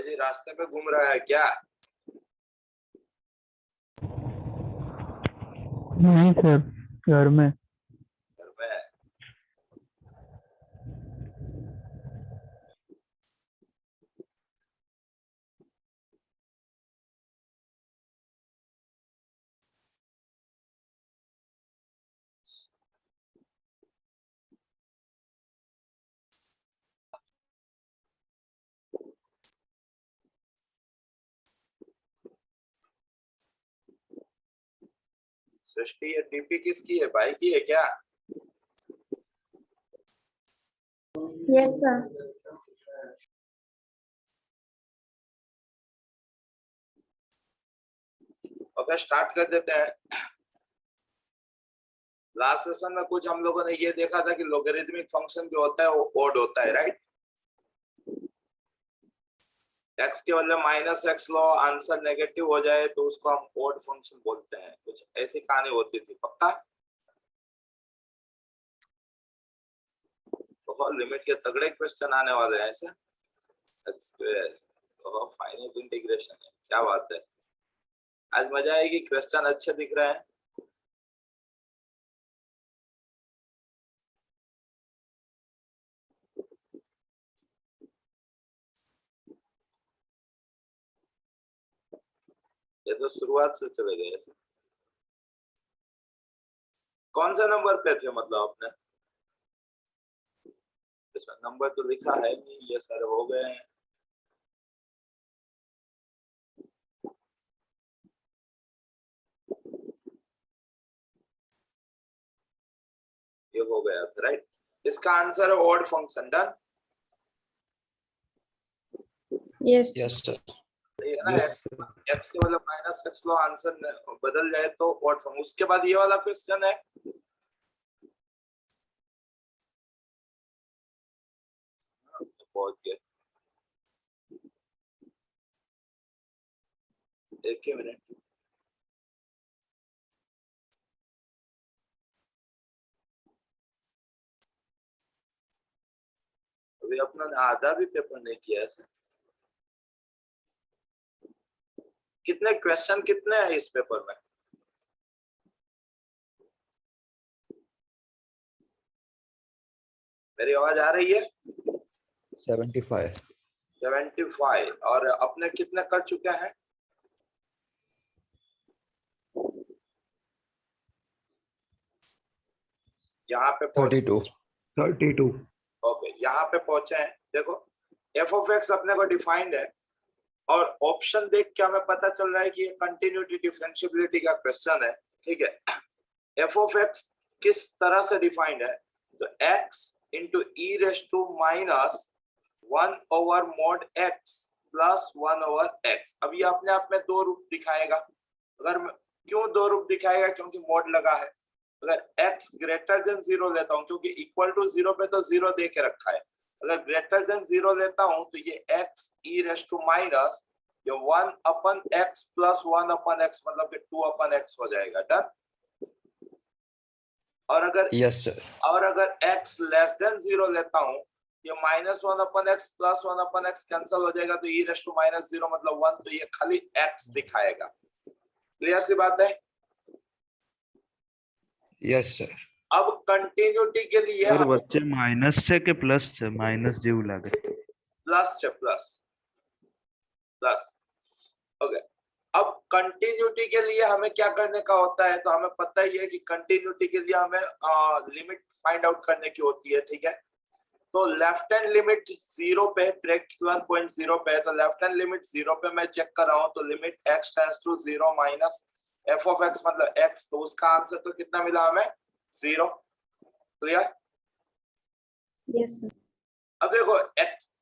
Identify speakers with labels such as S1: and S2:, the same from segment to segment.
S1: जी रास्ते पे घूम रहा है क्या?
S2: नहीं सर, घर में।
S1: घर में है। सृष्टि, ये डीपी किसकी है? भाई की है क्या?
S3: Yes sir.
S1: ओके, स्टार्ट कर देते हैं। लास्ट सेशन में कुछ हम लोगों ने ये देखा था कि लोगरिथमिक फंक्शन जो होता है वो ओड होता है, राइट? एक्स के बदले माइनस एक्स लो, आंसर नेगेटिव हो जाए तो उसको हम ओड फंक्शन बोलते हैं। कुछ ऐसी कहानी होती थी, पक्का? बहुत लिमिट के तगड़े क्वेश्चन आने वाले हैं ऐसे। एक्स स्क्वायर तो फाइनाइट इंटीग्रेशन है, क्या बात है। आज मजा आएगी, क्वेश्चन अच्छे दिख रहे हैं। ये तो शुरुआत से चले गए ऐसे। कौन सा नंबर पे थे मतलब आपने? नंबर तो लिखा है नहीं, ये सारे हो गए हैं। ये हो गया था, राइट? इसका आंसर है odd function. Done?
S3: Yes
S4: yes sir.
S1: ये है ना, एक्स के बदले माइनस एक्स लो, आंसर बदल जाए तो ओड फंक्शन। उसके बाद ये वाला क्वेश्चन है, पहुंच गए। एक ही मिनट। अभी अपना आधा भी पेपर नहीं किया है। कितने क्वेश्चन कितने हैं इस पेपर में? मेरी आवाज आ रही है?
S4: 75।
S1: 75। और अपने कितने कर चुके हैं? यहाँ पे
S4: 32।
S1: ओके, यहाँ पे पहुंचे हैं। देखो, एफ ऑफ एक्स अपने को डिफाइंड है और ऑप्शन देख के हमें पता चल रहा है कि ये कंटिन्यूटी डिफरेंशिएबिलिटी का क्वेश्चन है, ठीक है? एफ ऑफ एक्स किस तरह से डिफाइंड है? तो x into e raise to minus 1 over mod x plus 1 over x। अब ये अपने आप में दो रूप दिखाएगा। क्यों दो रूप दिखाएगा? क्योंकि मॉड लगा है। अगर x ग्रेटर देन 0 लेता हूं, क्योंकि इक्वल टू 0 पे तो 0 दे के रखा है, अगर ग्रेटर देन 0 लेता हूं तो ये x e raise to minus ये 1 upon x plus 1 upon x मतलब कि 2 अपन x हो जाएगा। डन? और अगर
S4: यस सर।
S1: और अगर x लेस देन 0 लेता हूं, ये minus 1 upon x plus 1 upon x cancel हो जाएगा, तो e रेस टू माइनस 0 मतलब 1, तो ये खाली x दिखाएगा। क्लियर सी बात है?
S4: Yes sir.
S1: अब कंटिन्यूटी के लिए
S2: और बच्चे माइनस से के प्लस से माइनस जीव लागे
S1: प्लस से प्लस प्लस। ओके, अब कंटिन्यूटी के लिए हमें क्या करने का होता है? तो हमें पता ही है कि कंटिन्यूटी के लिए हमें लिमिट फाइंड आउट करने की होती है, ठीक है? तो लेफ्ट हैंड लिमिट 0 पे, ब्रैकेट 1.0 पे है, तो लेफ्ट हैंड लिमिट 0 पे मैं चेक कर रहा हूं, तो limit x tends to 0 minus f of x मतलब x, तो उसका आंसर तो कितना मिला हमें? 0। क्लियर?
S3: Yes sir.
S1: अब देखो,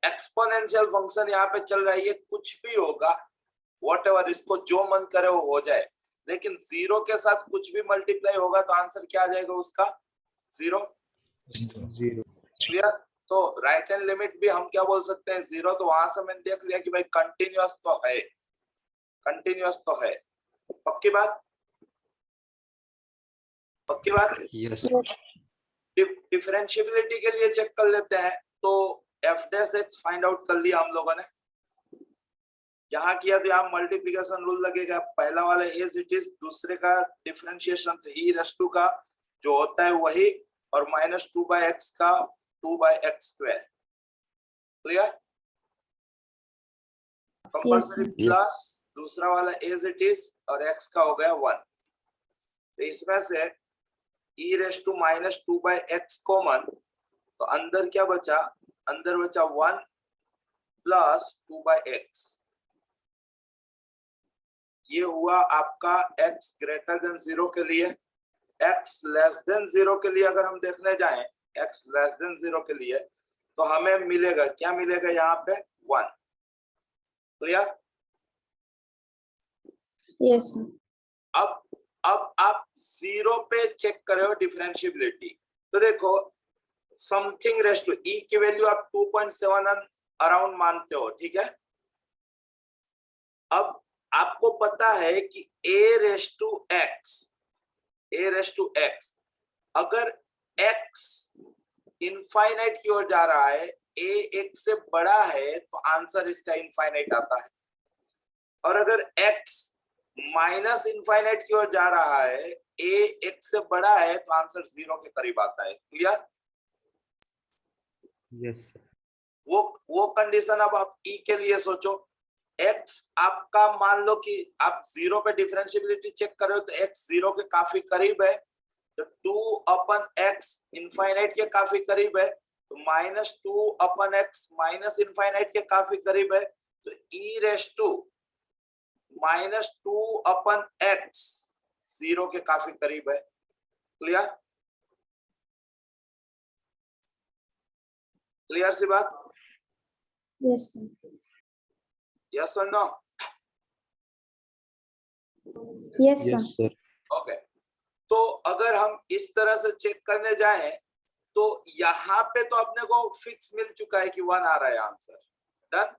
S1: एक्सपोनेंशियल फंक्शन यहाँ पे चल रहा है, ये कुछ भी होगा, व्हाटएवर, इसको जो मन करे वो हो जाए, लेकिन 0 के साथ कुछ भी मल्टीप्लाई होगा तो आंसर क्या आ जाएगा उसका? 0। क्लियर? तो राइट हैंड लिमिट भी हम क्या बोल सकते हैं? 0। तो वहां से मैंने देख लिया कि भाई कंटिन्यूअस तो है, कंटिन्यूअस तो है। पक्की बात? पक्की बात?
S4: यस।
S1: डिफरेंशिएबिलिटी के लिए चेक कर लेते हैं। तो F dash x find out कर लिया हम लोगों ने। यहाँ किया तो यहाँ मल्टीप्लिकेशन रूल लगेगा, पहला वाला एज इट इज, दूसरे का डिफरेंशिएशन ई रेस टू का जो होता है वही, और माइनस 2/x का 2/x²। Clear? Compulsory
S3: Yes,
S1: plus दूसरा वाला एज इट इज और x का हो गया 1। तो इसमें से e raise to minus 2/x common, तो अंदर क्या बचा? अंदर बचा 1 प्लस 2/x। ये हुआ आपका x ग्रेटर देन 0 के लिए। x लेस देन 0 के लिए अगर हम देखने जाएं, x लेस देन 0 के लिए, तो हमें मिलेगा क्या? मिलेगा यहाँ पे 1। क्लियर?
S3: yes, sir.
S1: अब आप 0 पे चेक कर रहे हो डिफरेंशिएबिलिटी, तो देखो समथिंग रेस टू e की वैल्यू आप 2.7 अराउंड मानते हो, ठीक है? अब आपको पता है कि a रेस टू x, अगर x इनफाइनाइट की ओर जा रहा है, a x से बड़ा है, तो आंसर इसका इनफाइनाइट आता है। और अगर x माइनस इनफाइनाइट की ओर जा रहा है, a x से बड़ा है, तो आंसर 0 के करीब आता है। क्लियर?
S2: Yes sir.
S1: वो कंडीशन अब आप e के लिए सोचो। x आपका मान लो कि आप 0 पे डिफरेंशिएबिलिटी चेक कर रहे हो, तो x 0 के काफी करीब है, तो 2/x इनफाइनाइट के काफी करीब है, तो -2/x माइनस इनफाइनाइट के काफी करीब है, तो e रेस टू -2/x 0 के काफी करीब है। क्लियर? क्लियर सी बात?
S3: Yes, sir.
S1: यस और no?
S3: Yes, sir.
S2: Yes sir.
S1: Okay, तो अगर हम इस तरह से चेक करने जाएं, तो यहाँ पे तो अपने को फिक्स मिल चुका है कि 1 आ रहा है आंसर। डन।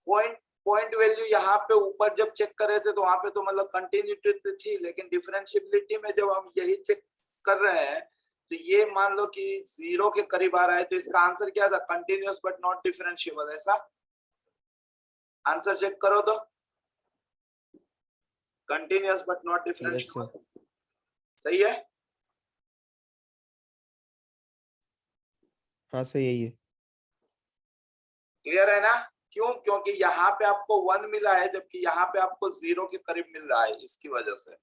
S1: पॉइंट वैल्यू यहाँ पे ऊपर जब चेक कर रहे थे, तो वहां पे तो मतलब कंटिन्यूटी थी, लेकिन डिफरेंशिएबिलिटी में जब हम यही चेक कर रहे हैं, तो ये मान लो कि 0 के करीब आ रहा है, तो इसका आंसर क्या था? Continuous but not differentiable. ऐसा आंसर चेक करो तो, कंटिन्यूअस बट नॉट डिफरेंशिएबल। सही है?
S5: हाँ सही है ये।
S1: क्लियर है ना? क्यों? क्योंकि यहाँ पे आपको 1 मिला है, जबकि यहाँ पे आपको 0 के करीब मिल रहा है। इसकी वजह से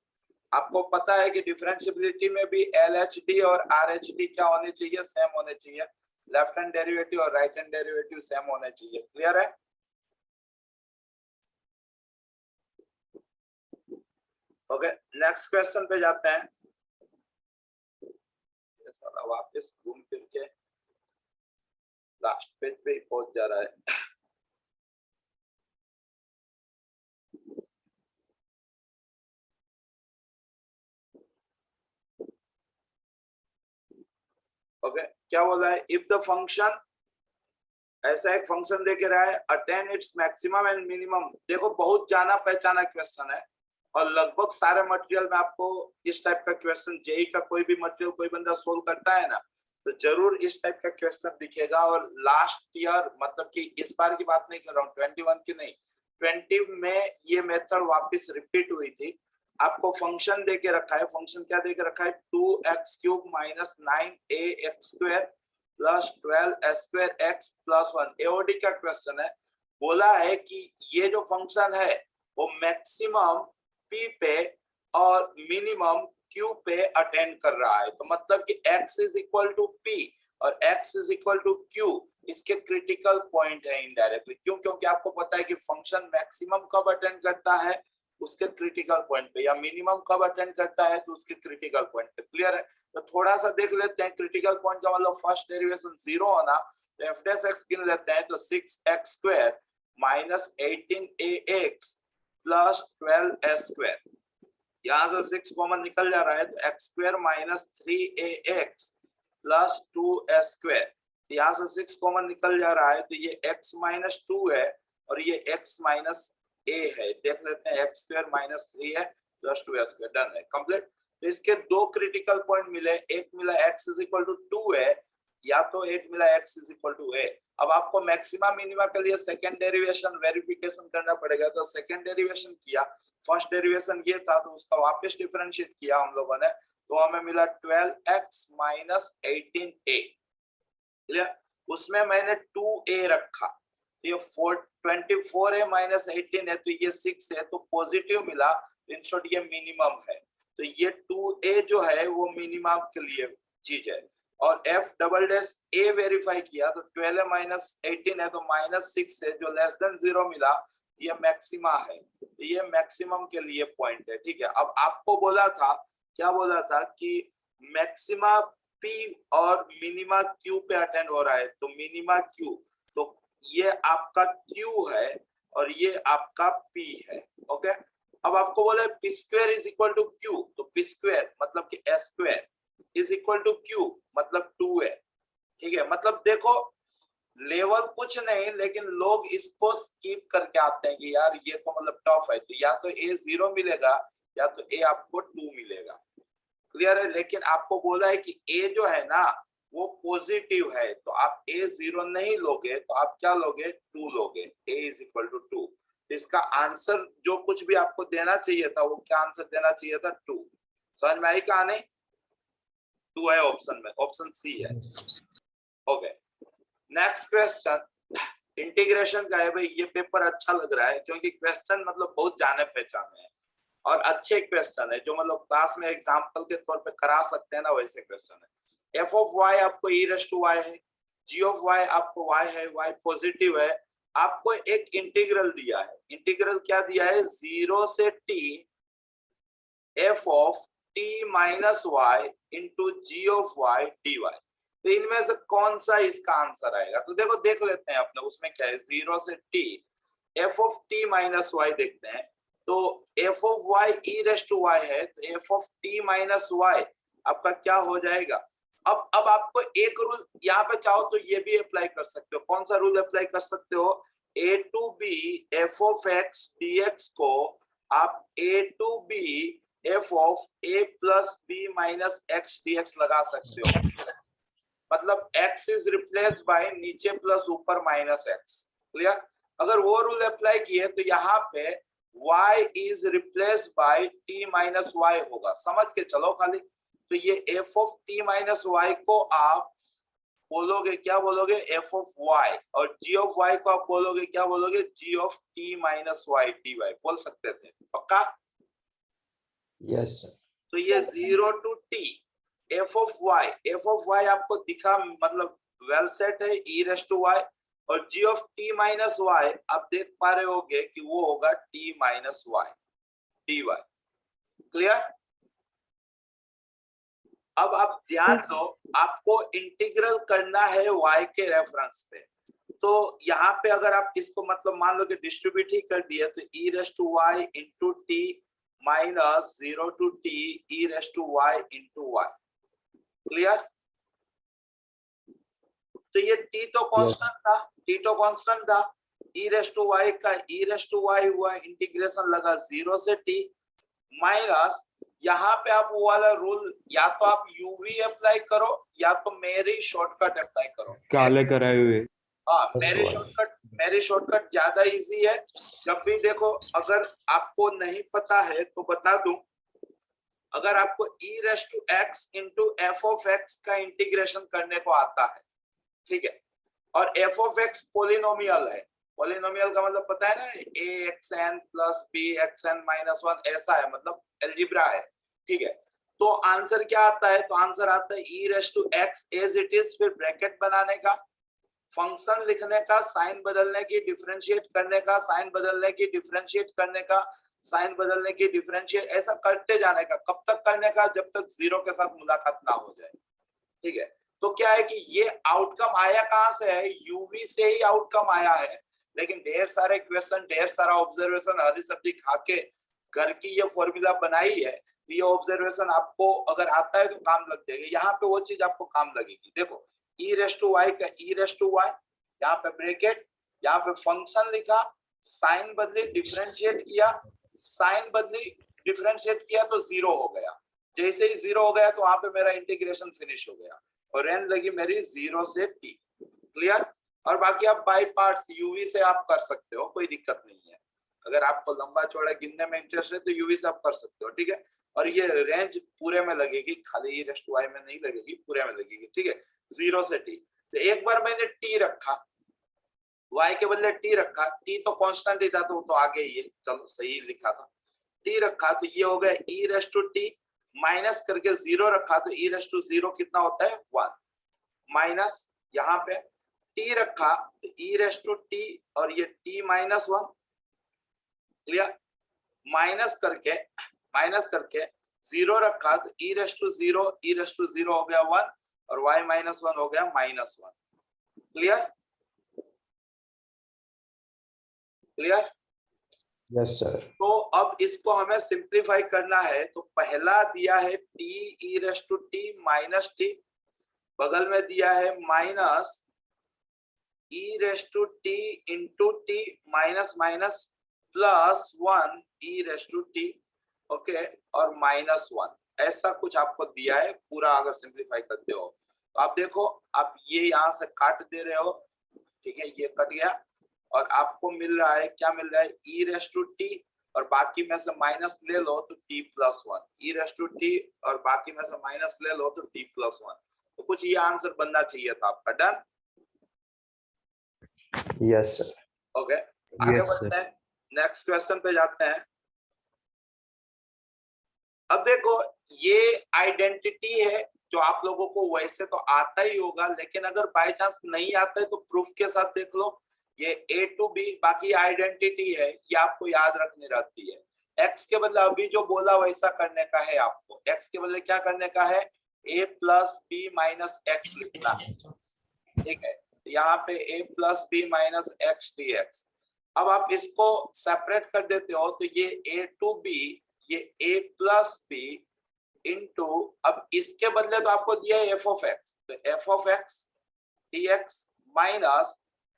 S1: आपको पता है कि डिफरेंशिएबिलिटी में भी LHD और RHD क्या होने चाहिए? सेम होने चाहिए। लेफ्ट हैंड डेरिवेटिव और राइट हैंड डेरिवेटिव सेम होने चाहिए। क्लियर है? ओके, नेक्स्ट क्वेश्चन पे जाते हैं। ये साला वापस घूम फिर के लास्ट पेज पे ही पहुंच जा रहा है। ओके, क्या बोला है? इफ द फंक्शन, ऐसा एक फंक्शन दे के रहा है, attain its maximum and minimum. देखो बहुत जाना पहचाना क्वेश्चन है, और लगभग सारे मटेरियल में आपको इस टाइप का क्वेश्चन, जेई का कोई भी मटेरियल कोई बंदा सोल्व करता है ना, तो जरूर इस टाइप का क्वेश्चन दिखेगा। और लास्ट ईयर, मतलब कि इस बार की बात नहीं कर रहा हूँ, 21 की नहीं, 20 में ये मेथड वापस रिपीट हुई थी। आपको फंक्शन दे के रखा है, फंक्शन क्या दे के रखा है? 2x³ minus 9ax² plus 12s² plus 1। AOD का क्वेश्चन है। बोला है कि ये जो फंक्शन है वो मैक्सिमम p पे और मिनिमम q पे अटेंड कर रहा है। तो मतलब कि x is equal to p और x is equal to q इसके क्रिटिकल पॉइंट है इनडायरेक्टली। क्यों? क्योंकि आपको पता है कि फंक्शन मैक्सिमम कब अटेंड करता है? उसके क्रिटिकल पॉइंट पे, या मिनिमम कब अटेंड करता है? तो उसके क्रिटिकल पॉइंट पे। क्लियर है? तो थोड़ा सा देख लेते हैं। क्रिटिकल पॉइंट का मतलब फर्स्ट डेरिवेशन 0 होना, तो f' गिन लेते हैं। तो 6x² minus 18ax plus 12s²। यहाँ से 6 कॉमन निकल जा रहा है, तो x² minus 3ax plus 2s²। यहाँ से 6 कॉमन निकल जा रहा है, तो ये x माइनस 2 है और ये x माइनस a है। देख लेते हैं, x² माइनस 3 है प्लस 2s²। डन है, कंप्लीट। तो इसके दो क्रिटिकल पॉइंट मिले। एक मिला x इज इक्वल टू 2 है, या तो एक मिला x is equal to a। अब आपको मैक्सिमा मिनिमा के लिए सेकंड डेरिवेशन वेरिफिकेशन करना पड़ेगा, तो सेकंड डेरिवेशन किया, फर्स्ट डेरिवेशन ये था तो उसका वापस डिफरेंशिएट किया हम लोगों ने, तो हमें मिला 12x माइनस 18a। क्लियर? उसमें मैंने 2a रखा, ये 24a माइनस 18 है तो ये 6 है, तो पॉजिटिव मिला, इन शॉर्ट ये मिनिमम है, तो ये 2a जो है वो मिनिमम के लिए चीज है। और f double dash a verify किया तो 12 माइनस 18 है तो माइनस 6 है, जो लेस देन 0 मिला ये मैक्सिमा है, तो ये मैक्सिमम के लिए पॉइंट है। ठीक है, अब आपको बोला था, क्या बोला था कि मैक्सिमा p और मिनिमा q पे अटेंड हो रहा है, तो मिनिमा q, तो ये आपका q है और ये आपका p है। ओके, अब आपको बोला p square is equal to q, तो p स्क्वायर मतलब कि s square is equal to q मतलब 2 है। ठीक है, मतलब देखो लेवल कुछ नहीं, लेकिन लोग इसको स्किप करके आते हैं कि यार ये तो मतलब टफ है, तो या तो a 0 मिलेगा या तो a आपको 2 मिलेगा। क्लियर है? लेकिन आपको बोला है कि a जो है ना वो पॉजिटिव है, तो आप a 0 नहीं लोगे तो आप क्या लोगे, 2 लोगे, a इज इक्वल टू 2। इसका आंसर जो कुछ भी आपको देना चाहिए था वो क्या आंसर देना चाहिए था, 2। समझ में आई कहानी? 2 है ऑप्शन में, ऑप्शन सी है। ओके, नेक्स्ट क्वेश्चन इंटीग्रेशन का है। भाई ये पेपर अच्छा लग रहा है क्योंकि क्वेश्चन मतलब बहुत जाने पहचाने हैं और अच्छे क्वेश्चन है, जो मतलब क्लास में एग्जांपल के तौर पे करा सकते हैं ना, वैसे क्वेश्चन है। f ऑफ y आपको e रेज़ टू y है, g ऑफ y आपको y है, y पॉजिटिव है, आपको एक इंटीग्रल दिया है। इंटीग्रल क्या दिया है, 0 से t f of t minus y into g of y dy। तो इनमें से कौन सा इसका आंसर आएगा, तो देखो देख लेते हैं अपने, उसमें क्या है, 0 से t f of t minus y देखते हैं, तो f of y e raise to y है, तो f of t minus y आपका क्या हो जाएगा। अब आपको एक रूल यहाँ पे चाहो तो ये भी अप्लाई कर सकते हो। कौन सा रूल अप्लाई कर सकते हो, a to b f of x dx को आप a to b f of a plus b minus x dx लगा सकते हो। मतलब x इज रिप्लेस बाय नीचे प्लस ऊपर माइनस x। क्लियर? अगर वो रूल अप्लाई किए तो यहाँ पे y is replace by t minus y होगा। समझ के चलो खाली। तो ये f of t minus y को आप बोलोगे, क्या बोलोगे, f ऑफ y, और g ऑफ y को आप बोलोगे, क्या बोलोगे, g of t minus y dy बोल सकते थे। पक्का?
S4: Yes sir.
S1: तो ये 0 to t f of y आपको दिखा, मतलब वेल सेट है, e रेज़ टू y, और g of t minus y आप देख पा रहे होगे कि वो होगा t minus y dy। Clear? अब आप ध्यान दो, आपको इंटीग्रल करना है y के रेफरेंस पे, तो यहाँ पे अगर आप इसको मतलब मान लो कि डिस्ट्रीब्यूट ही कर दिया, तो e raise to y into t minus 0 to t e raise to y into y। Clear? तो ये t तो कांस्टेंट था, t तो कांस्टेंट था, e रेज़ टू y का e रेज़ टू y हुआ, इंटीग्रेशन लगा 0 से t माइनस, यहाँ पे आप वो वाला रूल या तो आप uv अप्लाई करो या तो मेरी शॉर्टकट अप्लाई करो।
S2: काले कराए हुए।
S1: हाँ, मेरी शॉर्टकट ज्यादा इजी है। जब भी देखो, अगर आपको नहीं पता है तो बता दूं, अगर आपको e raise to x into f of x का इंटीग्रेशन करने को आता है, ठीक है, और f ऑफ x पोलिनोमियल है, पोलिनोमियल का मतलब पता है ना, axn प्लस bxn माइनस 1 ऐसा है, मतलब एलजेब्रा है। ठीक है, तो आंसर क्या आता है, तो आंसर आता है e raise to x as it is, फिर ब्रैकेट बनाने का, फंक्शन लिखने का, साइन बदलने की, डिफरेंशिएट करने का, साइन बदलने की, डिफरेंशिएट करने का, साइन बदलने की, डिफरेंशिएट, ऐसा करते जाने का। कब तक करने का, जब तक 0 के साथ मुलाकात ना हो जाए। ठीक है, तो क्या है कि ये आउटकम आया कहां से है, यूवी से ही आउटकम आया है, लेकिन ढेर सारे क्वेश्चन, ढेर सारा ऑब्जर्वेशन, हरी सब्जी खा के घर की ये फॉर्मूला बनाई है, ये ऑब्जर्वेशन आपको अगर आता है तो काम लग जाएगा। यहाँ पे वो चीज आपको काम लगेगी। देखो e रेज़ टू y का e रेज़ टू y, यहाँ पे ब्रैकेट, यहाँ पे फंक्शन लिखा, साइन बदली, डिफरेंशिएट किया, साइन बदली, डिफरेंशिएट किया तो 0 हो गया। जैसे ही 0 हो गया तो वहां पे मेरा इंटीग्रेशन फिनिश हो गया। और रेंज लगी मेरी 0 से t। क्लियर? और बाकी आप बाई पार्ट्स यूवी से आप कर सकते हो, कोई दिक्कत नहीं है। अगर आपको लंबा चौड़ा गिनने में इंटरेस्ट है तो यूवी से आप कर सकते हो, ठीक है। और ये रेंज पूरे में लगेगी, खाली e रेज़ टू y में नहीं लगेगी, पूरे में लगेगी, ठीक है। 0 से t। तो एक बार मैंने t रखा, y के बदले t रखा, t तो कांस्टेंट ही था तो वो तो आगे ही है, चलो सही लिखा था। t रखा तो ये हो गया e raise to t, minus करके 0 रखा तो e रेज़ टू 0 कितना होता है 1, माइनस यहाँ पे t रखा तो e रेज़ टू t और ये t माइनस 1। क्लियर? माइनस करके 0 रखा तो e raise to 0, e raise to 0 हो गया 1 और y माइनस 1 हो गया minus 1। Clear? Clear?
S4: Yes, sir.
S1: तो अब इसको हमें सिंप्लीफाई करना है। तो पहला दिया है t e raise to t minus t, बगल में दिया है minus e raise to t into t minus minus plus 1 e raise to t, okay, और माइनस 1, ऐसा कुछ आपको दिया है पूरा। अगर सिंप्लीफाई करते हो तो आप देखो, आप ये यहाँ से काट दे रहे हो, ठीक है, ये कट गया और आपको मिल रहा है, क्या मिल रहा है, e रेज़ टू t और बाकी में से माइनस ले लो तो t plus 1, e raise to t और बाकी में से माइनस ले लो तो t प्लस 1। तो कुछ ये आंसर बनना चाहिए था आपका। डन?
S4: Yes, sir.
S1: ओके, आगे
S2: Yes,
S1: बढ़ते
S2: sir.
S1: हैं, नेक्स्ट क्वेश्चन पे जाते हैं। अब देखो, ये आइडेंटिटी है जो आप लोगों को वैसे तो आता ही होगा, लेकिन अगर बाय चांस नहीं आता है तो प्रूफ के साथ देख लो। ये a टू b, बाकी आइडेंटिटी है, ये आपको याद रखनी रहती है। x के बदले अभी जो बोला वैसा करने का है आपको। x के बदले क्या करने का है, a plus b minus x लिखना, ठीक है। यहाँ पे a plus b minus x dx। अब आप इसको सेपरेट कर देते हो तो ये a टू b, ये a प्लस b इंटू, अब इसके बदले तो आपको दिया है f ऑफ x, तो f of x dx minus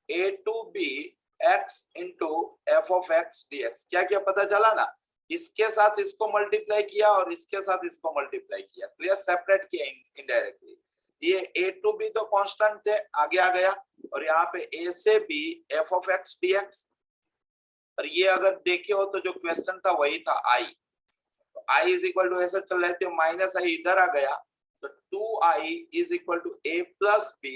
S1: a to b x into f of x dx। क्या क्या पता चला ना, इसके साथ इसको मल्टीप्लाई किया और इसके साथ इसको मल्टीप्लाई किया। क्लियर? सेपरेट किया इनडायरेक्टली। ये a टू b तो कांस्टेंट थे, आगे आ गया, और यहाँ पे a से b f of x dx। और ये अगर देखे हो तो जो क्वेश्चन था वही था i, तो i इज इक्वल टू ऐसे चल रहे थे, माइनस i इधर आ गया तो 2i is equal to a plus b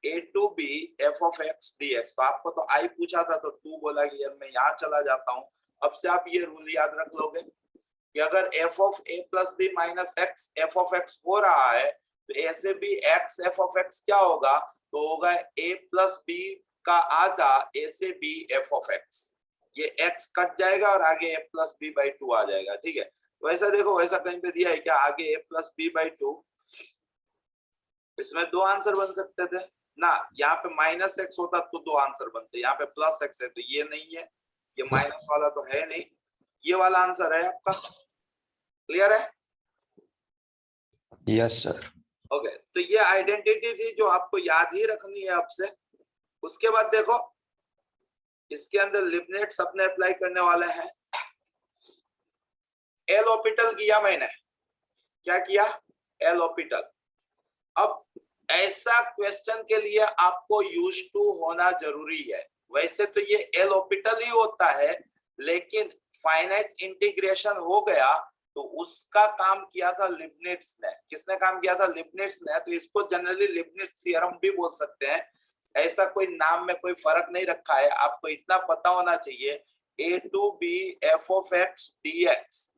S1: a to b f of x dx। तो आपको तो i पूछा था तो 2 बोला कि यार मैं यहाँ चला जाता हूँ। अब से आप ये रूल याद रख लोगे कि अगर f of a plus b minus x f of x हो रहा है तो a से b x f of x क्या होगा, तो होगा a प्लस b का आधा a से b f ऑफ x। ये x कट जाएगा और आगे a प्लस b बाई 2 आ जाएगा, ठीक है। वैसा देखो, वैसा कहीं पे दिया है क्या, आगे a प्लस b बाई 2, इसमें 2 आंसर बन सकते थे ना। यहाँ पे माइनस x होता तो 2 आंसर बनते, यहाँ पे प्लस x है तो ये नहीं है, ये माइनस वाला तो है नहीं, ये वाला आंसर है आपका। क्लियर है?
S4: Yes, sir.
S1: ओके, तो ये आइडेंटिटी थी जो आपको याद ही रखनी है अब से। उसके बाद देखो, इसके अंदर लिबनिट्ज अपने अप्लाई करने वाले हैं। एल ऑर्बिटल किया मैंने, क्या किया, एल ऑर्बिटल। अब ऐसा क्वेश्चन के लिए आपको यूज टू होना जरूरी है। वैसे तो ये एल ऑर्बिटल ही होता है, लेकिन फाइनाइट इंटीग्रेशन हो गया तो उसका काम किया था लिबनिट्ज ने। किसने काम किया था, लिबनिट्ज ने। तो इसको जनरली लिबनिट्ज थ्योरम भी बोल सकते हैं, ऐसा कोई नाम में कोई फर्क नहीं रखा है। आपको इतना पता होना चाहिए, a to b f of x dx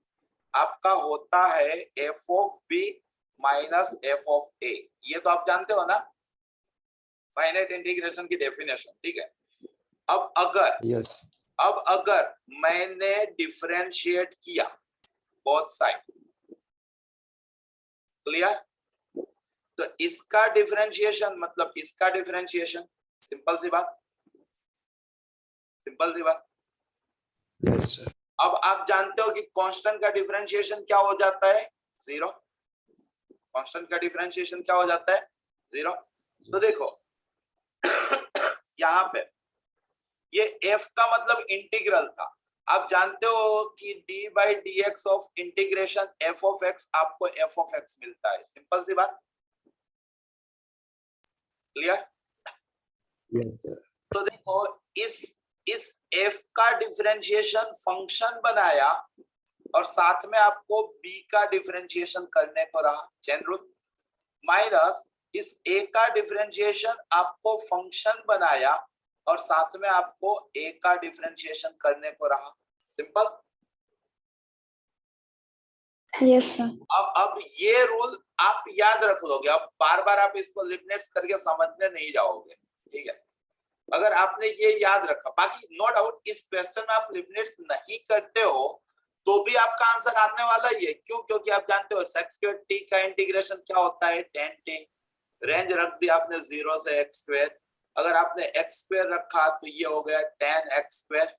S1: आपका होता है f of b minus f of a। ये तो आप जानते हो ना, फाइनाइट इंटीग्रेशन की डेफिनेशन, ठीक है। अब अगर मैंने डिफरेंशिएट किया बोथ साइड, क्लियर, तो इसका डिफरेंशिएशन मतलब इसका डिफरेंशिएशन, सिंपल सी बात।
S4: Yes, sir.
S1: अब आप जानते हो कि कांस्टेंट का डिफरेंशिएशन क्या हो जाता है, 0। कांस्टेंट का डिफरेंशिएशन क्या हो जाता है, 0। तो देखो यहाँ पे ये f का मतलब इंटीग्रल था। आप जानते हो कि d by D x of integration f of x आपको f ऑफ x मिलता है, सिंपल सी बात। क्लियर?
S4: Yes, sir.
S1: तो देखो इस f का डिफरेंशिएशन फंक्शन बनाया और साथ में आपको b का डिफरेंशिएशन करने को रहा, चेन रूल, माइनस इस a का डिफरेंशिएशन आपको फंक्शन बनाया और साथ में आपको a का डिफरेंशिएशन करने को रहा, सिंपल।
S3: Yes, sir.
S1: अब ये रूल आप याद रख लोगे, अब बार बार आप इसको लिबनिट्ज करके समझने नहीं जाओगे, ठीक है? अगर आपने ये याद रखा, बाकी नो डाउट इस क्वेश्चन में आप लिबनिट्ज नहीं करते हो तो भी आपका आंसर आने वाला ही है। क्यों? क्योंकि आप जानते हो सेक स्क्वायर टी का इंटीग्रेशन क्या होता है, tan t। रेंज रख दी आपने 0 से x स्क्वायर, अगर आपने x स्क्वायर रखा तो ये हो गया tan x स्क्वायर,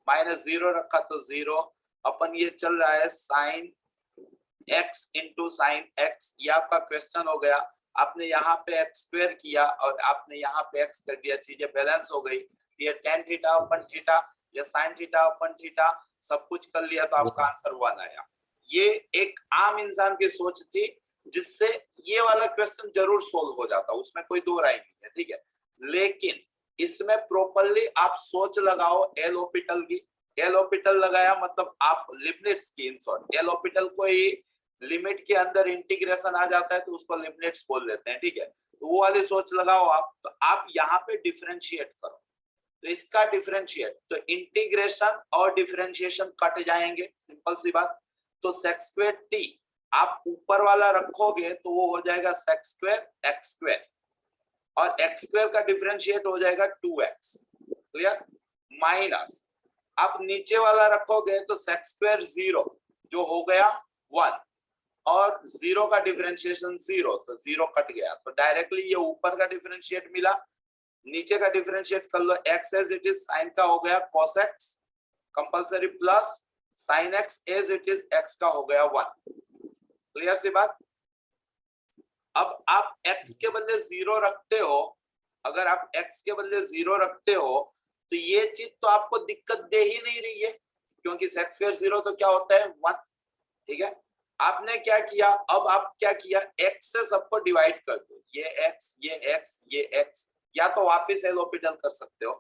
S1: माइनस 0 रखा तो 0, अपन ये चल रहा है sin x into sine x, ये आपका क्वेश्चन हो गया। आपने यहाँ पे x स्क्वायर किया और आपने यहाँ पे x कर दिया, चीजें बैलेंस हो गई। ये tan थीटा अपन थीटा, ये sin थीटा अपन थीटा, सब कुछ कर लिया तो आपका आंसर 1 आया। ये एक आम इंसान की सोच थी जिससे ये वाला क्वेश्चन जरूर सोल्व हो जाता, उसमें कोई दो राय नहीं है, ठीक है? लेकिन इसमें प्रॉपर्ली आप सोच लगाओ एल ऑर्बिटल की। एल ऑर्बिटल लगाया मतलब आप लिबनिट्ज की, इन शॉर्ट एल ऑर्बिटल को ही लिमिट के अंदर इंटीग्रेशन आ जाता है तो उसको लिबनिट्ज बोल देते हैं, ठीक है? तो वो वाली सोच लगाओ आप, तो आप यहाँ पे डिफरेंशिएट करो, तो इसका डिफरेंशिएट, तो इंटीग्रेशन और डिफरेंशिएशन कट जाएंगे, सिंपल सी बात। तो सेक स्क्वायर टी आप ऊपर वाला रखोगे तो वो हो जाएगा सेक स्क्वायर एक्स स्क्वायर, और एक्स स्क्वायर का डिफरेंशिएट हो जाएगा 2x, क्लियर? माइनस आप नीचे वाला रखोगे तो सेक स्क्वायर 0 जो हो गया 1, और 0 का डिफरेंशिएशन 0, तो 0 कट गया, तो डायरेक्टली ये ऊपर का डिफरेंशिएट मिला, नीचे का डिफरेंशिएट कर लो, x as it is sine का हो गया cos x compulsory, plus sin x as it is x का हो गया 1, क्लियर सी बात? अब आप x के बदले 0 रखते हो, अगर आप x के बदले 0 रखते हो तो ये चीज तो आपको दिक्कत दे ही नहीं रही है, क्योंकि सेक स्क्वायर 0 तो क्या होता है 1, ठीक है? आपने क्या किया, अब आप क्या किया, x से सबको डिवाइड कर दो, ये x ये x ये x, या तो वापस एल ऑर्बिटल कर सकते हो,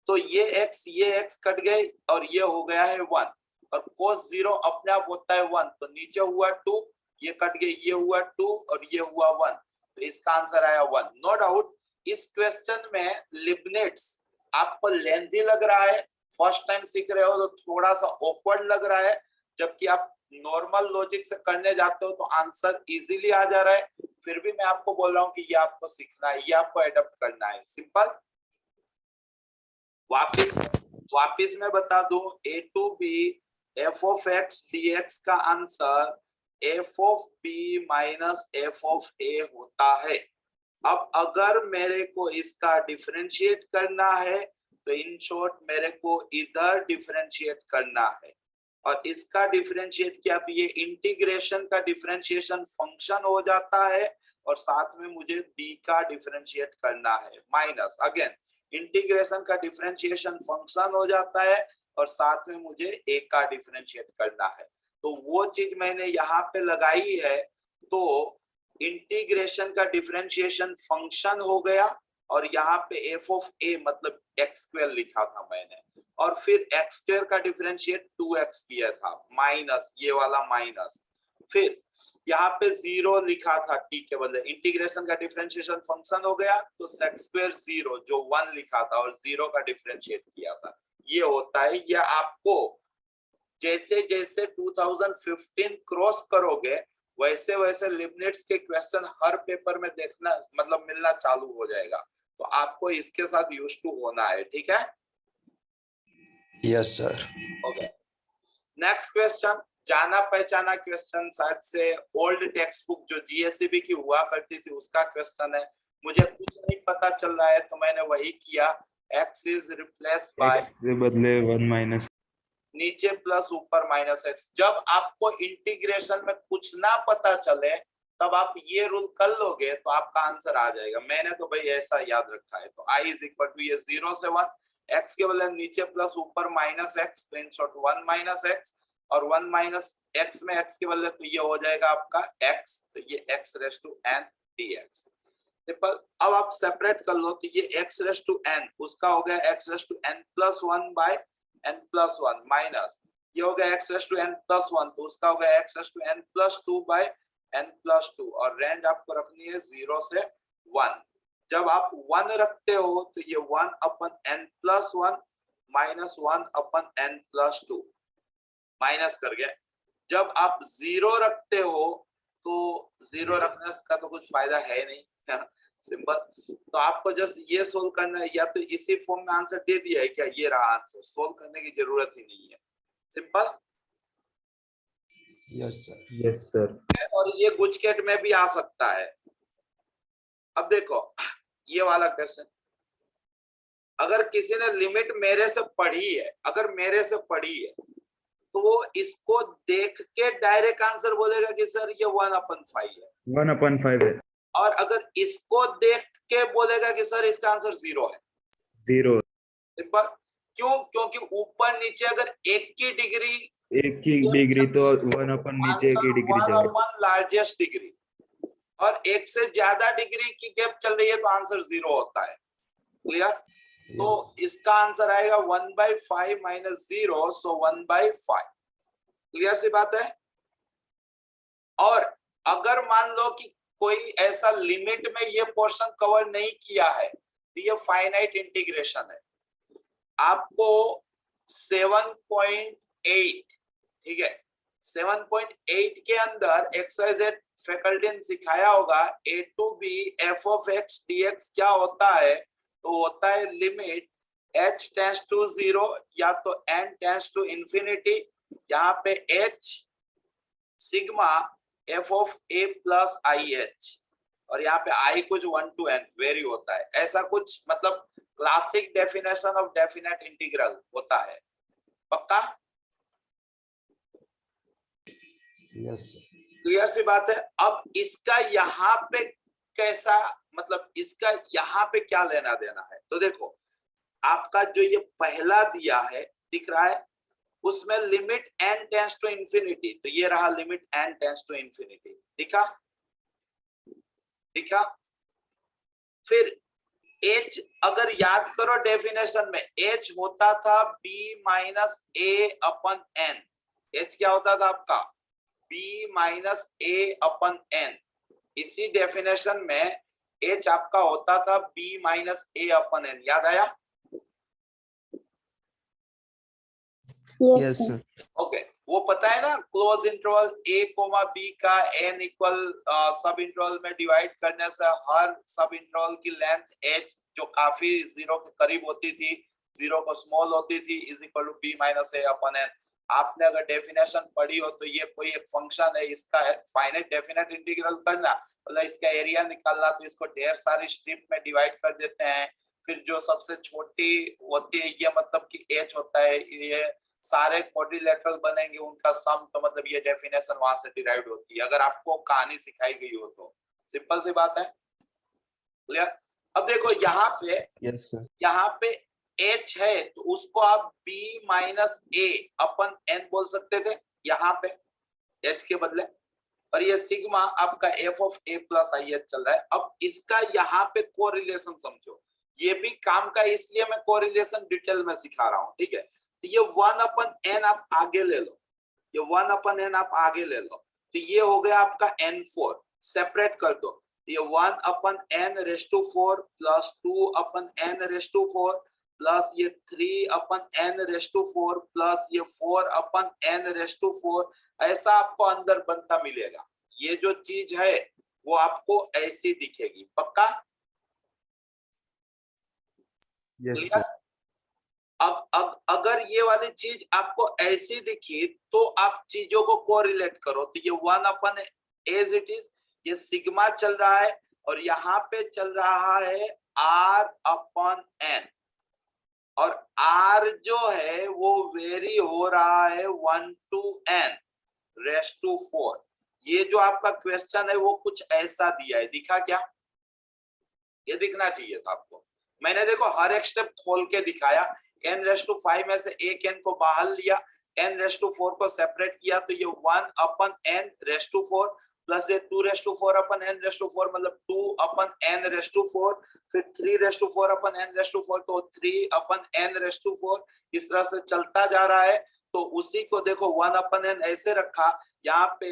S1: तो ये x कट गए और ये हो गया है 1, और cos 0 अपने आप होता है 1, तो नीचे हुआ 2, ये कट गए, ये हुआ 2 और ये हुआ 1, तो इसका आंसर आया 1। नो डाउट इस क्वेश्चन में लिबनिट्ज आपको लेंथी लग रहा है, फर्स्ट टाइम सीख रहे हो तो थोड़ा सा ऑकवर्ड लग रहा है, जबकि आप नॉर्मल लॉजिक से करने जाते हो तो आंसर इजीली आ जा रहा है। फिर भी मैं आपको बोल रहा हूं कि ये आपको सीखना है, ये आपको एडॉप्ट करना है, सिंपल। वापिस मैं बता दूं, a to b f of x dx का answer f of b minus f of a होता है। अब अगर मेरे को इसका डिफरेंशिएट करना है तो इन शॉर्ट मेरे को इधर डिफरेंशिएट करना है, और इसका डिफरेंशिएट किया तो ये इंटीग्रेशन का डिफरेंशिएशन फंक्शन हो जाता है, और साथ में मुझे b का डिफरेंशिएट करना है, माइनस अगेन इंटीग्रेशन का डिफरेंशिएशन फंक्शन हो जाता है और साथ में मुझे a का डिफरेंशिएट करना है। तो वो चीज मैंने यहाँ पे लगाई है, तो इंटीग्रेशन का डिफरेंशिएशन फंक्शन हो गया, और यहाँ पे f of a मतलब x स्क्वायर लिखा था मैंने, और फिर x स्क्वायर का डिफरेंशिएट 2x किया था, माइनस ये वाला माइनस, फिर यहाँ पे 0 लिखा था t के बदले, इंटीग्रेशन का डिफरेंशिएशन फंक्शन हो गया, तो सेक स्क्वायर 0 जो 1 लिखा था और 0 का डिफरेंशिएट किया था, ये होता है। ये आपको जैसे जैसे 2015 क्रॉस करोगे वैसे वैसे लिबनिट्ज के क्वेश्चन हर पेपर में देखना मतलब मिलना चालू हो जाएगा, तो आपको इसके साथ यूज्ड टू होना है, ठीक है?
S4: Yes sir.
S1: Okay, next question, जाना पहचाना क्वेश्चन, शायद से ओल्ड टेक्स्ट बुक जो जीएससीबी की हुआ करती थी उसका क्वेश्चन है। मुझे कुछ नहीं पता चल रहा है तो मैंने वही किया, x is replace bye
S2: x के बदले 1 माइनस,
S1: नीचे प्लस ऊपर माइनस x। जब आपको इंटीग्रेशन में कुछ ना पता चले तब आप ये रूल कर लोगे तो आपका आंसर आ जाएगा। मैंने तो भाई ऐसा याद रखा है, तो i इज इक्वल टू ये 0 से 1, x के बदले नीचे प्लस ऊपर माइनस x, तो इन शॉर्ट 1 माइनस x, और 1 माइनस x में x के बदले तो ये हो जाएगा आपका x, तो ये x raise to n dx। Simple. अब आप सेपरेट कर लो तो ये x रेस टू n उसका हो गया x raise to n plus 1 by n plus 1 minus ये हो गया x raise to n plus 1 तो उसका हो गया x raise to n plus 2 by n plus 2 और रेंज आपको रखनी है 0 से 1। जब आप 1 रखते हो तो ये 1 upon n plus 1 minus 1 upon n plus 2 minus कर गया। जब आप 0 रखते हो तो 0 रखने का तो कुछ फायदा है नहीं सिंपल। तो आपको जस्ट ये सोल्व करना है, या तो इसी फॉर्म में आंसर दे दिया है क्या, ये रहा आंसर, सोल्व करने की जरूरत ही नहीं है, simple.
S4: Yes, sir.
S2: Yes sir.
S1: और ये गुजकेट में भी आ सकता है। अब देखो ये वाला क्वेश्चन, अगर किसी ने लिमिट मेरे से पढ़ी है, अगर मेरे से पढ़ी है तो वो इसको देख के डायरेक्ट आंसर बोलेगा कि सर ये 1/5 है,
S2: 1/5 है,
S1: और अगर इसको देख के बोलेगा कि सर इसका आंसर 0 है।
S2: 0
S1: सिंपल। क्यों? क्योंकि ऊपर नीचे अगर एक की डिग्री
S2: एक की डिग्री तो 1/, नीचे एक ही डिग्री जाएगा,
S1: लार्जेस्ट डिग्री, और एक से ज्यादा डिग्री की गैप चल रही है तो आंसर 0 होता है। क्लियर? तो इसका आंसर आएगा 1/5 माइनस 0, सो 1/5। क्लियर सी बात है? और अगर मान लो कि कोई ऐसा लिमिट में ये पोर्शन कवर नहीं किया है तो ये फाइनाइट इंटीग्रेशन है। आपको 7.8, ठीक है, 7.8 के अंदर XYZ फैकल्टी ने सिखाया होगा a to b f of x dx क्या होता है, तो होता है लिमिट h टेंड्स टू 0 या तो n टेंड्स टू इंफिनिटी, यहाँ पे h sigma f of a plus IH, और यहाँ पे I कुछ 1 to n वेरी होता है, ऐसा कुछ मतलब classic definition of definite integral होता है। पक्का?
S4: Yes, sir.
S1: क्लियर सी बात है? अब इसका यहाँ पे कैसा, मतलब इसका यहाँ पे क्या लेना देना है, तो देखो आपका जो ये पहला दिया है दिख रहा है, उसमें limit n tends to infinity, तो ये रहा limit n tends to infinity, दिखा? दिखा? फिर h, अगर याद करो डेफिनेशन में h होता था b minus a upon n, h क्या होता था आपका b minus a upon n, इसी डेफिनेशन में h आपका होता था b minus a upon n, याद आया?
S3: Yes, sir.
S1: ओके, वो पता है ना, close interval a comma b का n इक्वल सब इंटरवल में डिवाइड करने से हर सब इंटरवल की लेंथ h जो काफी 0 के करीब होती थी, 0 को स्मॉल होती थी, is equal to b minus a upon n। आपने अगर डेफिनेशन पढ़ी हो तो ये कोई एक फंक्शन है, इसका फाइनाइट डेफिनेट इंटीग्रल करना, मतलब इसका एरिया निकालना, तो इसको ढेर सारी स्ट्रिप में डिवाइड कर देते हैं, फिर जो सबसे छोटी होती है ये मतलब कि h होता है, ये सारे क्वाड्रिलेटरल बनेंगे उनका सम, तो मतलब ये डेफिनेशन वहां से डिराइव्ड होती है, अगर आपको कहानी सिखाई गई हो तो। सिंपल सी बात है। क्लियर? अब देखो यहाँ पे,
S4: Yes, sir.
S1: यहाँ पे h है तो उसको आप b minus a upon n बोल सकते थे यहाँ पे h के बदले, और ये सिग्मा आपका f of a plus IH चल रहा है। अब इसका यहाँ पे कोरिलेशन समझो, ये भी काम का, इसलिए मैं कोरिलेशन डिटेल में सिखा रहा हूँ, ठीक है? तो ये 1/n आप आगे ले लो, ये 1/n आप आगे ले लो, तो ये हो गया आपका n4, सेपरेट कर दो, ये 1/n raise to 4 plus 2/n raise to 4 plus ये 3/n रेस टू 4 प्लस ये 4/n रेस टू 4, ऐसा आपको अंदर बनता मिलेगा। ये जो चीज है वो आपको ऐसी दिखेगी। पक्का?
S2: Yes sir.
S1: अब अगर ये वाली चीज आपको ऐसी दिखी तो आप चीजों को कोरिलेट करो, तो ये 1/, एज इट इज, ये सिग्मा चल रहा है और यहाँ पे चल रहा है r/n, और r जो है वो वेरी हो रहा है 1 to n रेस टू 4। ये जो आपका क्वेश्चन है वो कुछ ऐसा दिया है, दिखा क्या? ये दिखना चाहिए था आपको। मैंने देखो हर एक स्टेप खोल के दिखाया, n रेस टू 5 में से एक n को बाहर लिया, n रेस टू 4 को सेपरेट किया, तो ये 1/n रेस टू 4, प्लस ये 2⁴ अपन n⁴ मतलब 2/n⁴, फिर 3⁴/n⁴, तो 3/n⁴, इस तरह से चलता जा रहा है। तो उसी को देखो 1/n ऐसे रखा, यहाँ पे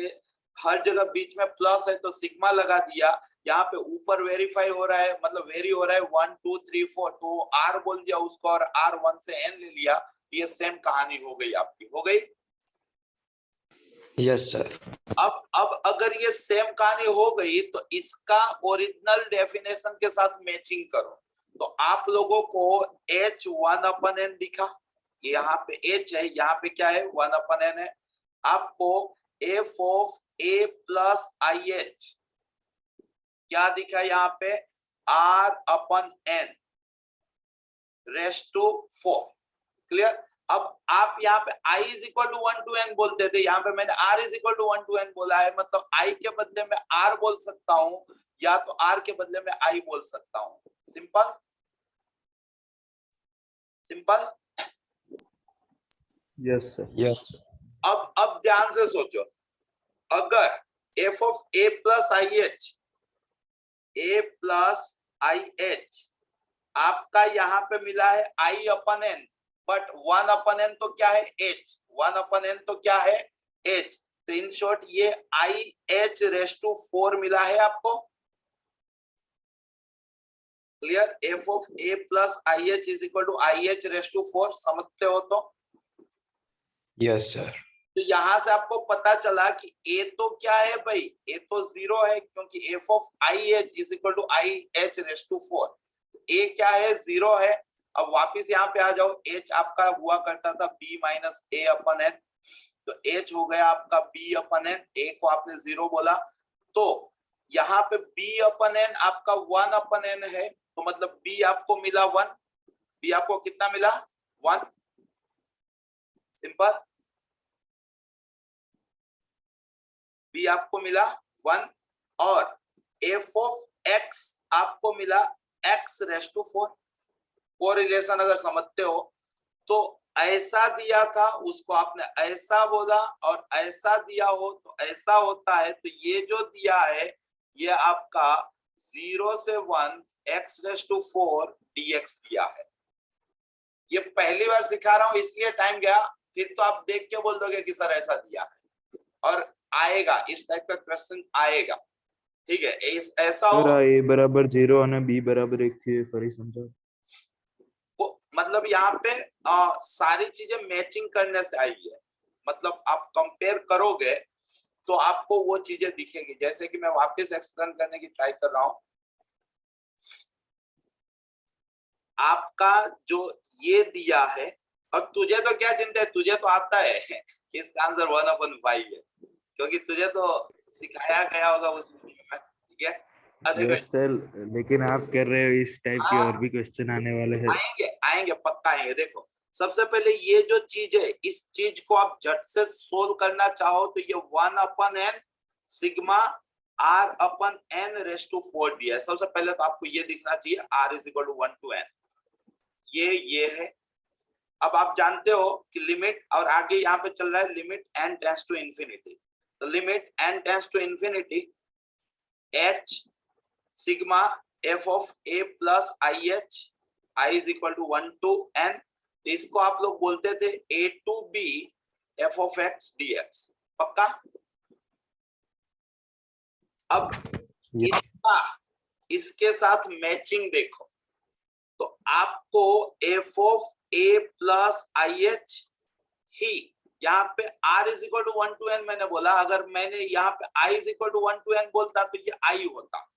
S1: हर जगह बीच में प्लस है तो सिग्मा लगा दिया, यहाँ पे ऊपर वेरीफाई हो रहा है, मतलब वेरी हो रहा है 1 2 3 4, तो r बोल दिया उसको और r 1 से n ले लिया। ये सेम कहानी हो गई आपकी, हो गई।
S4: Yes sir.
S1: अब अगर ये सेम कहानी हो गई तो इसका ओरिजिनल डेफिनेशन के साथ मैचिंग करो। तो आप लोगों को h 1/n दिखा, यहाँ पे h है, यहाँ पे क्या है 1/n है। आपको f of a plus IH क्या दिखा यहाँ पे r/n रेस्ट टू 4। क्लियर। अब आप यहाँ पे i is equal to 1 to n बोलते थे, यहाँ पे मैंने r is equal to 1 to n बोला है, मतलब i के बदले में r बोल सकता हूं या तो r के बदले में i बोल सकता हूं। Simple simple.
S2: Yes sir.
S4: Yes.
S1: अब ध्यान से सोचो, अगर f of a plus IH आपका यहाँ पे मिला है i/n, बट 1/n तो क्या है h, 1/n तो क्या है h, तो इन शॉर्ट ये IH रेस टू 4 मिला है आपको। Clear. f of a plus IH is equal to IH raise to 4, समझते हो तो?
S4: Yes sir.
S1: तो यहां से आपको पता चला कि a तो क्या है भाई, a तो 0 है, क्योंकि f of IH is equal to IH raise to 4, a क्या है 0 है। अब वापिस यहाँ पे आ जाओ, h आपका हुआ करता था b माइनस a/n, तो h हो गया आपका b/n, a को आपने 0 बोला, तो यहाँ पे b/n आपका 1/n है, तो मतलब b आपको मिला 1, b आपको कितना मिला 1। सिंपल। b आपको मिला 1 और f ऑफ x आपको मिला x रेस टू 4। कोरिलेशन अगर समझते हो तो ऐसा दिया था उसको आपने ऐसा बोला और ऐसा दिया हो तो ऐसा होता है, तो ये जो दिया है ये आपका 0 से 1 x रेस टू 4 dx दिया है। ये पहली बार सिखा रहा हूं इसलिए टाइम गया, फिर तो आप देख के बोल दोगे कि सर ऐसा दिया है, और आएगा इस टाइप का क्वेश्चन आएगा। ठीक है, ऐसा हो
S2: a बराबर 0 અને b बराबर 1 थी, फरी समझो।
S1: मतलब यहाँ पे सारी चीजें मैचिंग करने से आई है, मतलब आप कंपेयर करोगे तो आपको वो चीजें दिखेगी। जैसे कि मैं वापस एक्सप्लेन करने की ट्राई कर रहा हूं, आपका जो ये दिया है, और तुझे तो क्या चिंता है, तुझे तो आता है कि इसका आंसर 1/5 है, क्योंकि तुझे तो सिखाया गया होगा उस वीडियो में। ठीक है,
S2: यस सर, लेकिन आप कर रहे हो इस टाइप के और भी क्वेश्चन आने वाले हैं।
S1: आएंगे पक्का आएंगे। देखो सबसे पहले ये जो चीज है, इस चीज को आप झट से सोल्व करना चाहो तो ये 1/n sigma r/n race to 4 दिया है। सबसे पहले तो आपको ये दिखना चाहिए r is equal to 1 to n, ये है। अब आप जानते हो कि लिमिट, और आगे यहाँ पे चल रहा है limit n tends to infinity, तो limit n tends to infinity h sigma f of a plus IH I is equal to 1 to n, इसको आप लोग बोलते थे a to b f of x dx। पक्का। अब इसके साथ मैचिंग देखो, तो आपको f of a plus IH ही, यहाँ पे r is equal to 1 to n मैंने बोला, अगर मैंने यहाँ पे I is equal to 1 to n बोलता तो ये I होता।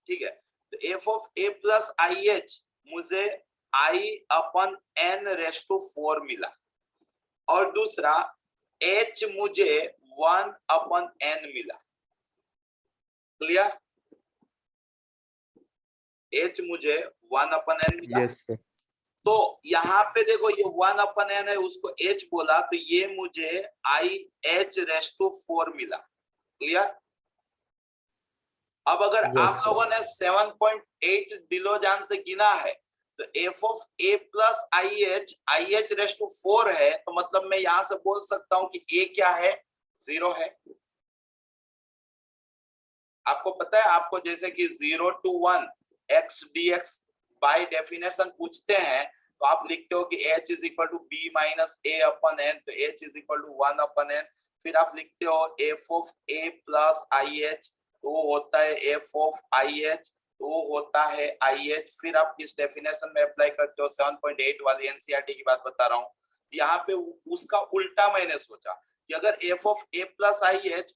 S1: ठीक है, तो f of a plus IH मुझे I/n रेस टू 4 मिला, और दूसरा h मुझे 1/n मिला। क्लियर। h मुझे 1/n मिला।
S2: Yes sir.
S1: तो यहाँ पे देखो ये 1/n है, उसको h बोला तो ये मुझे IH रेस टू 4 मिला। क्लियर। अब अगर आप लोगों ने 7.8 दिलोजान से गिना है तो f of a plus IH raise to 4 है, तो मतलब मैं यहां से बोल सकता हूं कि a क्या है 0 है। आपको पता है, आपको जैसे कि 0 to 1 x dx by definition पूछते हैं तो आप लिखते हो कि h is equal to b minus a upon n, तो h is equal to 1 upon n। फिर आप लिखते हो f of a plus IH, तो वो होता है f ऑफ IH, तो वो होता है IH। फिर आप इस डेफिनेशन में अप्लाई करते हो 7.8 वाली एनसीईआरटी की बात बता रहा हूँ। यहाँ पे उसका उल्टा मैंने सोचा कि अगर f of a plus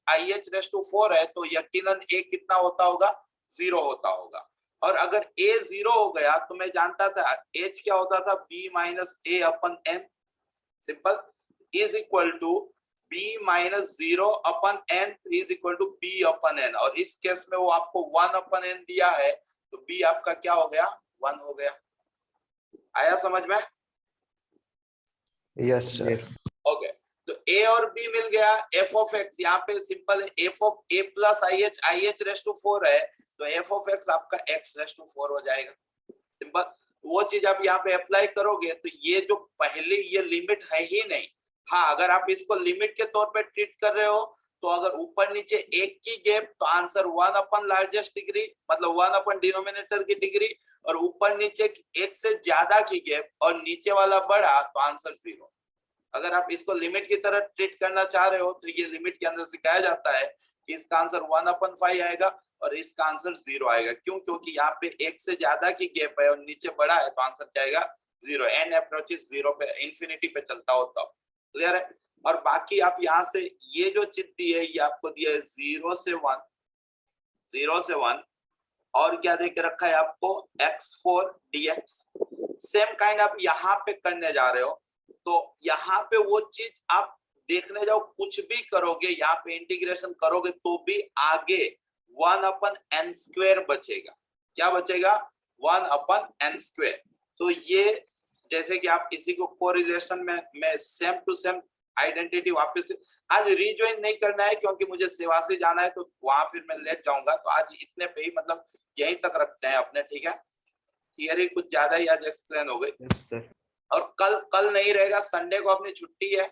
S1: IH raise to 4 है तो यकीनन a कितना होता होगा, 0 होता होगा। और अगर a 0 हो गया तो मैं जानता था h क्या होता था, b minus a upon n, simple, is equal to b minus 0 upon n is equal to b upon n। और इस केस में वो आपको 1 अपन n दिया है, तो b आपका क्या हो गया, 1 हो गया। आया समझ में?
S4: Yes, sir.
S1: ओके, तो a और b मिल गया। f ऑफ x यहाँ पे सिंपल है, f of a plus IH raise to 4 है, तो f ऑफ x आपका x रेस टू 4 हो जाएगा। सिंपल, वो चीज आप यहाँ पे अप्लाई करोगे तो ये जो पहले ये लिमिट है ही नहीं। हाँ, अगर आप इसको लिमिट के तौर पे ट्रीट कर रहे हो तो अगर ऊपर नीचे एक की गैप तो आंसर 1 अपन लार्जेस्ट डिग्री, मतलब 1 अपन डिनोमिनेटर की डिग्री, और ऊपर नीचे एक से ज्यादा की गैप और नीचे वाला बड़ा तो आंसर 0। अगर आप इसको लिमिट की तरह ट्रीट करना चाह रहे हो तो ये लिमिट के अंदर सिखाया जाता है कि इसका आंसर 1 अपन 5 आएगा और इसका आंसर 0 आएगा। क्यों? क्योंकि यहाँ पे एक से ज्यादा की गैप है और नीचे बड़ा है, तो आंसर क्या आएगा, 0। एन अप्रोचेस 0 पे, इंफिनिटी पे चलता हो तब। क्लियर है? और बाकी आप यहाँ से ये जो चीज दी है ये आपको दिया है 0 से 1, 0 से 1, और क्या दे के रखा है आपको, x4 dx। सेम काइंड आप यहाँ पे करने जा रहे हो, तो यहाँ पे वो चीज आप देखने जाओ, कुछ भी करोगे यहाँ पे इंटीग्रेशन करोगे तो भी आगे 1 अपन n स्क्वायर बचेगा। क्या बचेगा, 1 अपन n स्क्वायर। तो ये जैसे कि आप इसी को कोरिलेशन में मैं सेम टू सेम आइडेंटिटी वापस से, आज रीजॉइन नहीं करना है क्योंकि मुझे सेवा से जाना है तो वहां फिर मैं लेट जाऊंगा, तो आज इतने पे ही मतलब यहीं तक रखते हैं अपने, ठीक है। थियरी कुछ ज्यादा ही आज एक्सप्लेन हो गई।
S2: Yes, sir.
S1: और कल नहीं रहेगा, संडे को अपनी छुट्टी है।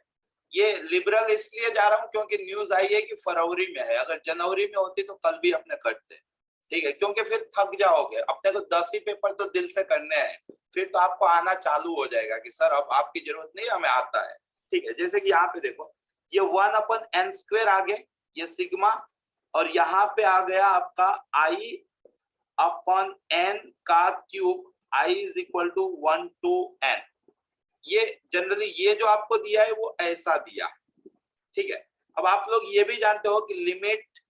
S1: ये लिबरल इसलिए जा रहा हूँ क्योंकि न्यूज आई है कि फरवरी में है, अगर जनवरी में होती तो कल भी अपने करते, ठीक है, क्योंकि फिर थक जाओगे। अपने को 10 ही पेपर तो दिल से करने हैं, फिर तो आपको आना चालू हो जाएगा कि सर अब आपकी जरूरत नहीं, हमें आता है, ठीक है। जैसे कि यहाँ पे देखो, ये 1 अपन n स्क्वायर आ गए, ये सिग्मा, और यहाँ पे आ गया आपका i अपन n का cube, i is equal to 1 to n। ये जनरली ये जो आपको दिया है वो ऐसा दिया, ठीक है। अब आप लोग ये भी जानते हो कि limit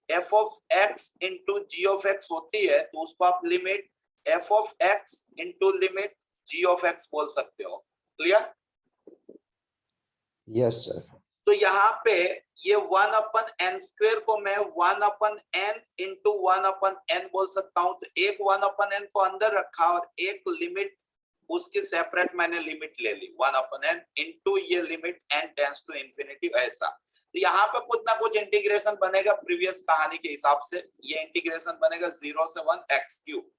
S1: f of x into g of x होती है, तो उसको आप limit f of x into limit g of x बोल सकते हो। क्लियर?
S4: Yes, sir.
S1: तो यहाँ पे ये 1 अपन n स्क्वायर को मैं 1 upon n into 1 upon n बोल सकता हूँ। तो एक 1 अपन n को अंदर रखा और एक लिमिट उसकी सेपरेट मैंने लिमिट ले ली, 1 अपन n इंटू ये limit n tends to infinity, ऐसा। तो यहाँ पे कुछ ना कुछ इंटीग्रेशन बनेगा प्रीवियस कहानी के हिसाब से। ये इंटीग्रेशन बनेगा 0 से 1 x क्यूब।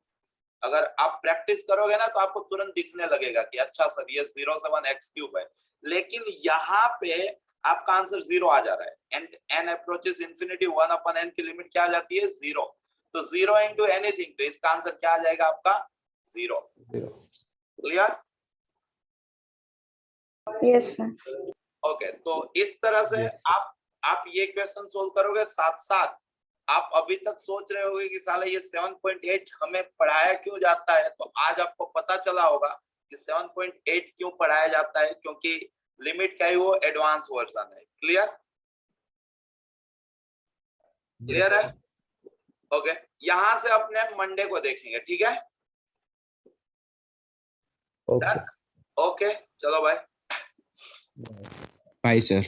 S1: अगर आप प्रैक्टिस करोगे ना तो आपको तुरंत दिखने लगेगा कि अच्छा सर ये 0 से 1 x क्यूब है, लेकिन यहाँ पे आपका आंसर 0 आ जा रहा है। And n approaches infinity, 1 upon n की लिमिट क्या आ जाती है, 0। तो 0 इंटू एनीथिंग, तो इसका आंसर क्या आ जाएगा आपका, 0। क्लियर?
S3: Yes, sir.
S1: ओके, तो इस तरह से आप ये क्वेश्चन सोल्व करोगे। साथ साथ आप अभी तक सोच रहे होगे कि साला ये 7.8 हमें पढ़ाया क्यों जाता है, तो आज आपको पता चला होगा कि 7.8 क्यों पढ़ाया जाता है, क्योंकि लिमिट का ही वो एडवांस वर्जन है। क्लियर? क्लियर है? ओके, यहां से अपने मंडे को देखेंगे, ठीक है?
S4: Okay.
S1: ओके, चलो भाई।
S2: Bye, sir.